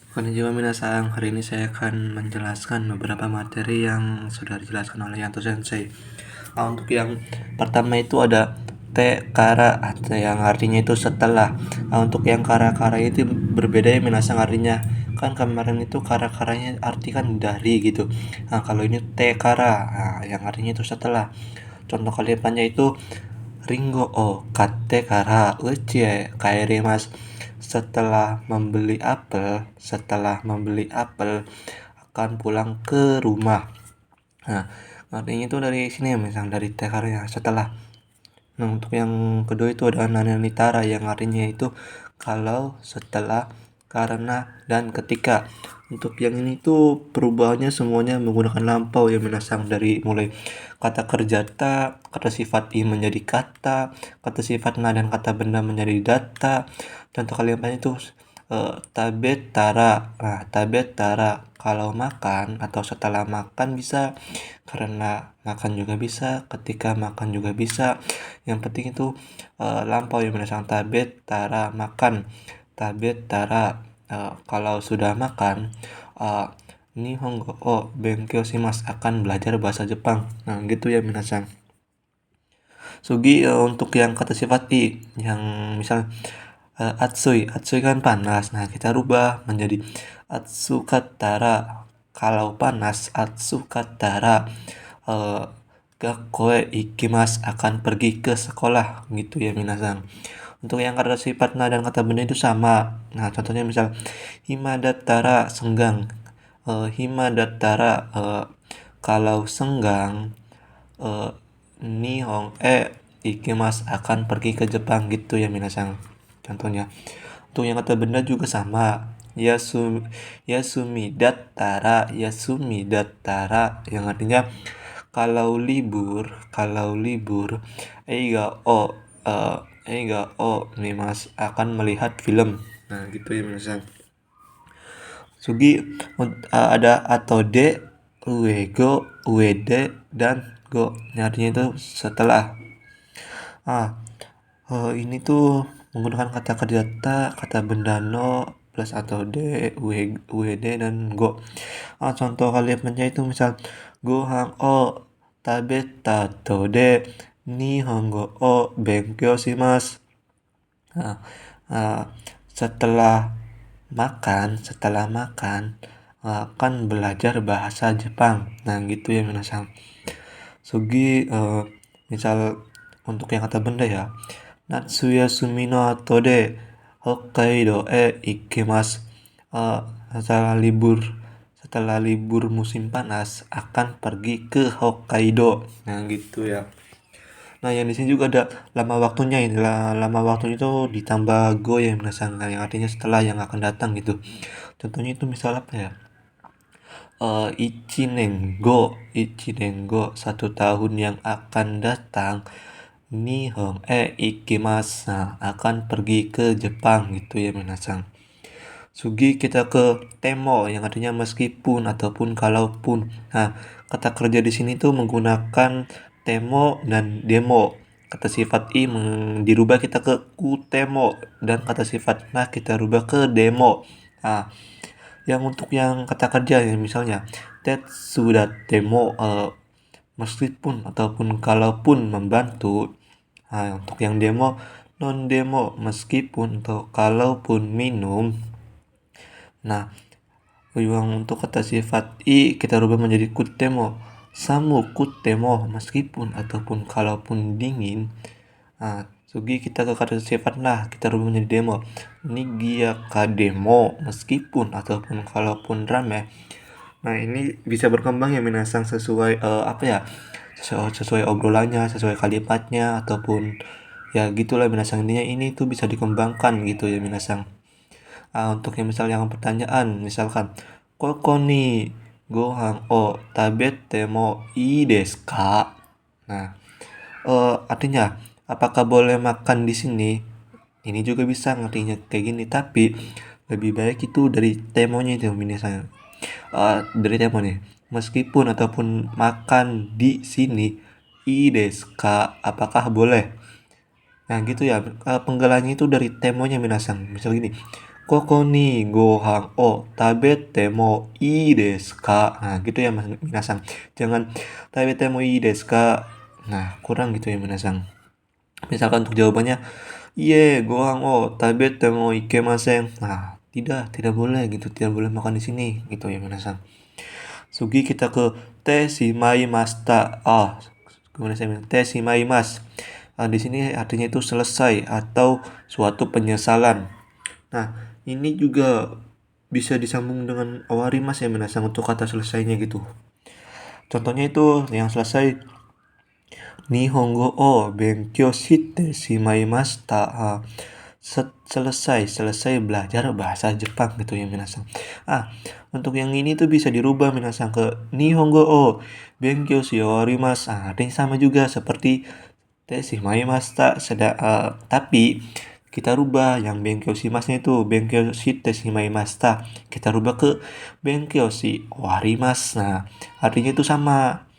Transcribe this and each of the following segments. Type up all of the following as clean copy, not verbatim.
Konnichiwa minasan, hari ini saya akan menjelaskan beberapa materi yang sudah dijelaskan oleh Yanto Sensei. Untuk yang pertama itu ada te kara yang artinya itu setelah. Untuk yang kara-kara itu berbeda ya minasan artinya. Kan kemarin itu kara-karanya arti kan dari gitu. Kalau ini te kara, yang artinya itu setelah. Contoh kalimatnya itu Ringo kate kara uchi kaerimasu. Setelah membeli apel akan pulang ke rumah. Nah, artinya itu dari sini ya, misalnya dari tekarnya setelah. Nah, untuk yang kedua itu ada nananitara yang artinya itu kalau, setelah, karena, dan ketika. Untuk yang ini tuh perubahannya semuanya menggunakan lampau yang menasang dari mulai kata kerjata, kata sifat i menjadi kata sifat na dan kata benda menjadi data. Contoh kalimatnya itu tabet tara. Nah, tabet tara kalau makan atau setelah makan bisa, karena makan juga bisa, ketika makan juga bisa. Yang penting itu lampau yang menasang tabet tara makan. Tabet tara kalau sudah makan. Nihongo benkyou shimasu akan belajar bahasa Jepang. Nah, gitu ya minasang. Sugi untuk yang kata sifat i yang misal atsui kan panas. Nah, kita rubah menjadi atsukatara kalau panas. Atsukatara gakkoe ikimasu akan pergi ke sekolah, gitu ya minasang. Untuk yang kata sifat na dan kata benda itu sama. Nah, contohnya misal hima dattara senggang. Hima dattara kalau senggang. Nihon ikimasu akan pergi ke Jepang, gitu ya minasang. Contohnya. Untuk yang kata benda juga sama. Yasumi dattara yang artinya kalau libur eiga o mimas akan melihat film. Nah, gitu ya minasang. Sugi ada atau de, uego, uede, dan go. Artinya itu setelah. Ini tuh menggunakan kata kerjata, kata benda no, plus atau de, ued, dan go. Contoh kalimatnya itu misal gohan o tabeta to de nihongo o benkyou shimasu. Setelah makan akan belajar bahasa Jepang. Nah, gitu ya minasang. Sugi misal untuk yang kata benda ya, Natsuya sumi no ato de Hokkaido ikimasu. Setelah libur musim panas akan pergi ke Hokkaido. Nah, gitu ya. Nah, yang di sini juga ada lama waktunya. Inilah lama waktunya itu ditambah go yang menasang, yang artinya setelah, yang akan datang gitu. Contohnya itu misal apa ya? Ichinengo 1 tahun yang akan datang. Nihon ikimasu akan pergi ke Jepang, gitu ya minasang. Sugi kita ke temo yang artinya meskipun ataupun kalaupun. Nah, kata kerja di sini tuh menggunakan temo dan demo. Kata sifat i dirubah kita ke kutemo, dan kata sifat nah kita rubah ke demo. Nah, yang untuk yang kata kerja ya misalnya sudah temo meskipun ataupun kalaupun membantu. Nah, untuk yang demo non demo meskipun atau kalaupun minum. Nah, yang untuk kata sifat i kita rubah menjadi kutemo. Samu kutemo meskipun ataupun kalaupun dingin. Nah, sugi kita ke kata sifat nah kita rubah menjadi demo. Nigiaka demo meskipun ataupun kalaupun ramai. Nah, ini bisa berkembang ya minasang sesuai sesuai obrolannya, sesuai kalimatnya, ataupun ya gitulah minasang. Intinya ini tuh bisa dikembangkan gitu ya minasang. Untuk yang misal yang pertanyaan, misalkan koko ni gohan o tabete mo ii desu ka? Nah, artinya apakah boleh makan di sini? Ini juga bisa ngertinya kayak gini, tapi lebih baik itu dari temonya itu misalnya. Dari tema nih, meskipun ataupun makan di sini, ii desu ka? Apakah boleh? Nah, gitu ya. Penggalanya itu dari temonya minasang. Misal gini, koko ni gohan o tabete mo ii desu ka. Nah, gitu ya minasang. Jangan tabete mo ii desu ka. Nah, kurang gitu ya minasang. Misalkan untuk jawabannya, iye, gohan o tabete mo ikemasen. Nah, tidak boleh gitu, tidak boleh makan di sini gitu ya minasang. Sugi kita ke te shimaimashita. Gimana saya bilang? Te shimaimasu. Di sini artinya itu selesai atau suatu penyesalan. Nah, ini juga bisa disambung dengan owarimasu ya minasang untuk kata selesainya gitu. Contohnya itu yang selesai Nihongo o benkyou shite shimaimashita. Selesai belajar bahasa Jepang gitu ya minasang. Untuk yang ini tuh bisa dirubah minasang ke Nihongo o benkyou shiorimasu. Artinya sama juga seperti te shimaimashita. Tapi kita rubah yang benkyou shimasnya itu benkyou shite shimaimashita. Kita rubah ke benkyou shiorimasu. Nah, artinya itu sama.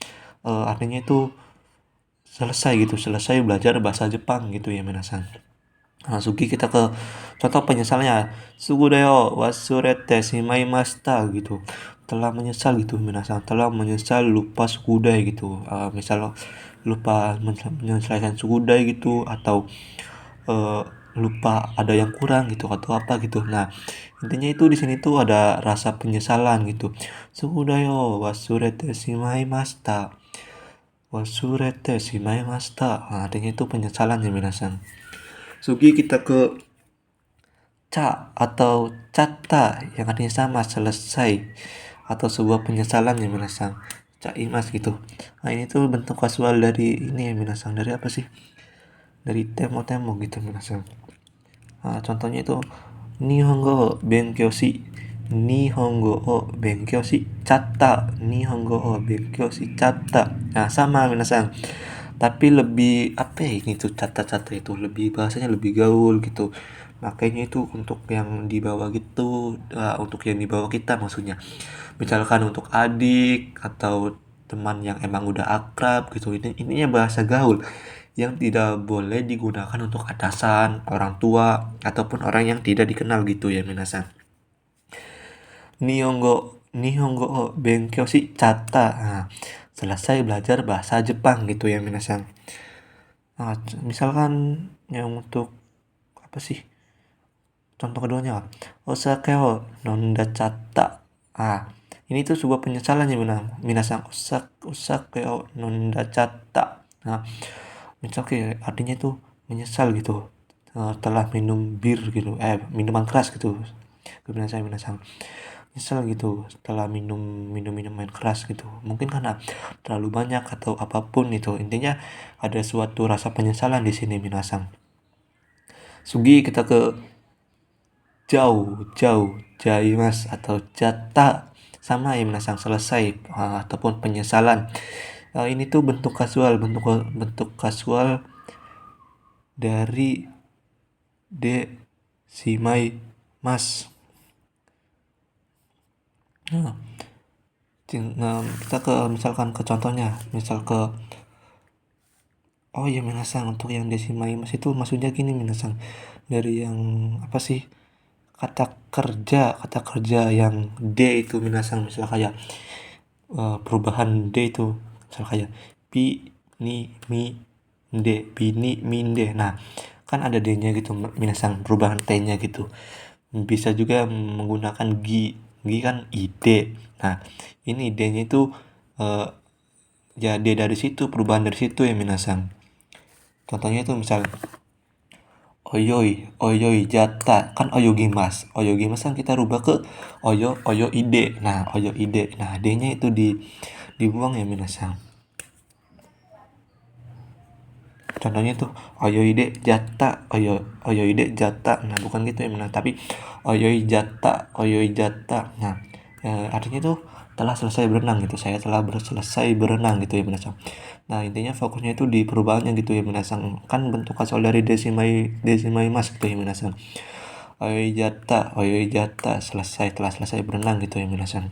Artinya itu selesai gitu, selesai belajar bahasa Jepang gitu ya minasang. Sugi kita ke contoh penyesalnya. Sugudayo wasurete shimaimashita gitu. Telah menyesal gitu minasang. Telah menyesal lupa sugudai gitu. Misal lupa menyelesaikan sugudai gitu atau lupa ada yang kurang gitu atau apa gitu. Nah, intinya itu di sini tuh ada rasa penyesalan gitu. Sugudayo wasurete shimaimashita. Wasurete shimaimashita. Artinya itu penyesalan ya minasang. Sugi kita ke ca atau cata yang artinya sama, selesai atau sebuah penyesalan ya minasang. Imas gitu. Nah, ini tuh bentuk kasual dari ini ya minasang. Dari apa sih? Dari temo-temo gitu minasang. Contohnya itu Nihongo o benkyou shi chatta. Nihongo o benkyou shi chatta. Nah, sama minasang. Tapi lebih apa ya ini tuh catat-catat itu lebih bahasanya lebih gaul gitu, makanya itu untuk yang di bawah gitu, untuk yang di bawah kita maksudnya, misalkan untuk adik atau teman yang emang udah akrab gitu, ininya bahasa gaul yang tidak boleh digunakan untuk atasan, orang tua ataupun orang yang tidak dikenal gitu ya minasan. Nihongo o benkyou shi chatta. Selesai belajar bahasa Jepang gitu ya minasan. Misalkan yang untuk apa sih? Contoh keduanya, osake o nonda chatta. Ini tuh sebuah penyesalan ya minasan. Osake o nonda chatta. Misalnya artinya tuh menyesal gitu. Telah minum bir gitu, minuman keras gitu. Kebiasaan minasang. Nyesel gitu setelah minum minuman keras gitu, mungkin karena terlalu banyak atau apapun itu, intinya ada suatu rasa penyesalan di sini minasang. Sugi kita ke jauh jaimas atau jata, sama ya minasang, selesai ataupun penyesalan. Ini tuh bentuk kasual dari de simai mas. Kita ke misalkan ke contohnya, misal ke minasang, untuk yang desimai mas itu maksudnya gini minasang, dari yang apa sih, kata kerja yang D itu minasang, misal kayak perubahan D itu misal kayak pi ni mi de, bini minde. Nah, kan ada D-nya gitu minasang, perubahan T-nya gitu. Bisa juga menggunakan gi kan ide. Nah, ini D-nya itu ya D dari situ, perubahan dari situ ya minasang. Contohnya itu misal oyoi jata, kan oyogimas kan kita rubah ke oyo ide. Nah, oyo ide, nah D-nya itu dibuang ya minasang. Contohnya tuh oyoide jata, oyoide jata. Nah, bukan gitu ya minasang, tapi oyoi jata. Nah, artinya tuh telah selesai berenang gitu, saya telah selesai berenang gitu ya minasang. Nah, intinya fokusnya itu di perubahannya gitu ya minasang, kan bentuk asal dari desimai mas gitu ya minasang. Oyoi jata telah selesai berenang gitu ya minasang.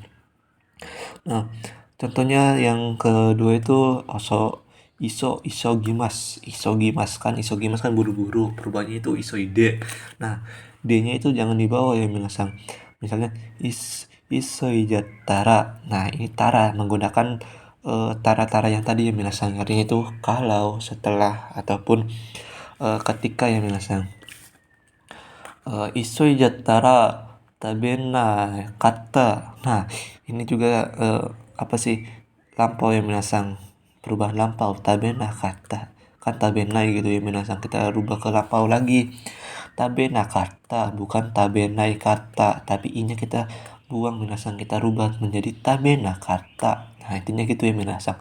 Nah, contohnya yang kedua itu isogimas kan buru-buru, perubahannya itu isoide. Nah, D-nya itu jangan dibawa ya minasang. Misalnya isoijattara. Nah, ini tara menggunakan tara-tara yang tadi ya minasang. Artinya itu kalau, setelah, ataupun ketika ya minasang. Isoijattara tabena kata. Nah, ini juga apa sih? Lampau ya minasang. Perubahan lampau tabena kata. Kan tabenai gitu ya minasang. Kita rubah ke lampau lagi. Tabena kata, bukan tabenai kata, tapi i-nya kita buang minasang, kita rubah menjadi tabena kata. Nah, intinya gitu ya minasang.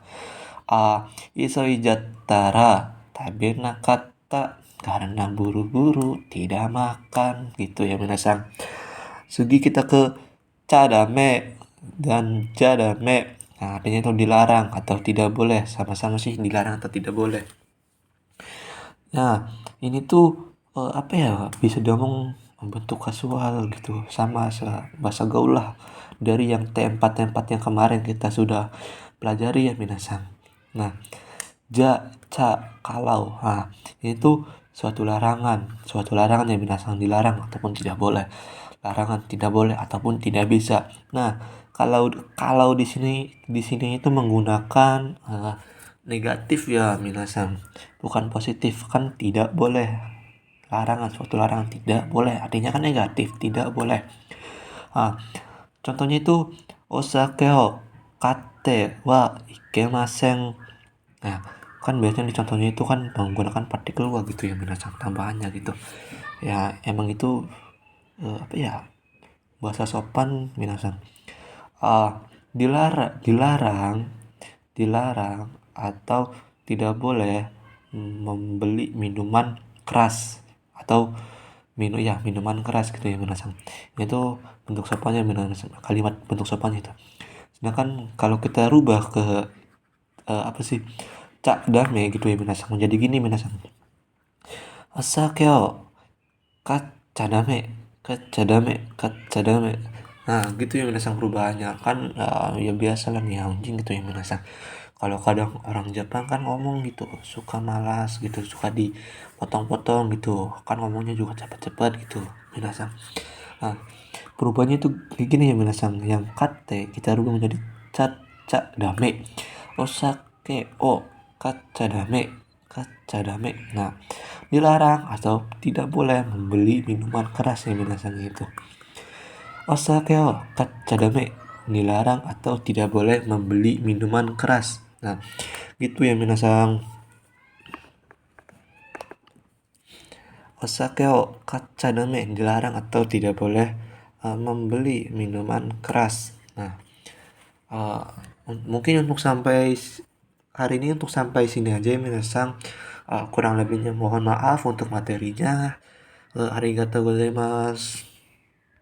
Isoijattara tabena kata, karena buru-buru tidak makan gitu ya minasang. Sugi kita ke cadame dan jadame. Nah, artinya itu dilarang atau tidak boleh, sama-sama sih dilarang atau tidak boleh. Nah, ini tuh apa ya, bisa diomong bentuk kasual gitu, sama bahasa gaul lah dari yang T4 yang kemarin kita sudah pelajari ya minasang. Nah, kalau. Nah, itu suatu larangan ya minasang, dilarang ataupun tidak boleh. Larangan tidak boleh ataupun tidak bisa. Nah, kalau kalau di sini itu menggunakan negatif ya minasang, bukan positif, kan tidak boleh. Suatu larangan tidak boleh, artinya kan negatif, tidak boleh. Contohnya itu osake o katte wa ikemasen. Nah, kan biasanya di contohnya itu kan menggunakan partikel wa gitu ya minasang, tambahannya gitu. Ya emang itu apa ya, bahasa sopan minasang. Dilarang dilarang atau tidak boleh membeli minuman keras atau minuman keras gitu ya minasang. Itu bentuk sopannya minasang, kalimat bentuk sopannya itu. Sedangkan kalau kita rubah ke apa sih, cak dame gitu ya minasang, menjadi gini minasang. Asake o kacadame, kacadame. Nah, gitu ya minasang perubahannya. Kan ya biasa lah nih anjing gitu ya minasang. Kalau kadang orang Jepang kan ngomong gitu, suka malas gitu, suka dipotong-potong gitu. Kan ngomongnya juga cepat-cepat gitu, minasang. Nah, perubahannya itu kayak gini ya minasang. Yang kate kita rubah menjadi dame. Osake o kacadame. Nah, dilarang atau tidak boleh membeli minuman keras ya minasang itu. Osake o kacadame, dilarang atau tidak boleh membeli minuman keras. Nah, gitu ya minasang. Osake o kacadame, dilarang atau tidak boleh membeli minuman keras. Nah, uh, mungkin untuk sampai hari ini, untuk sampai sini aja ya minasang. Kurang lebihnya mohon maaf untuk materinya. Arigatou gozaimasu.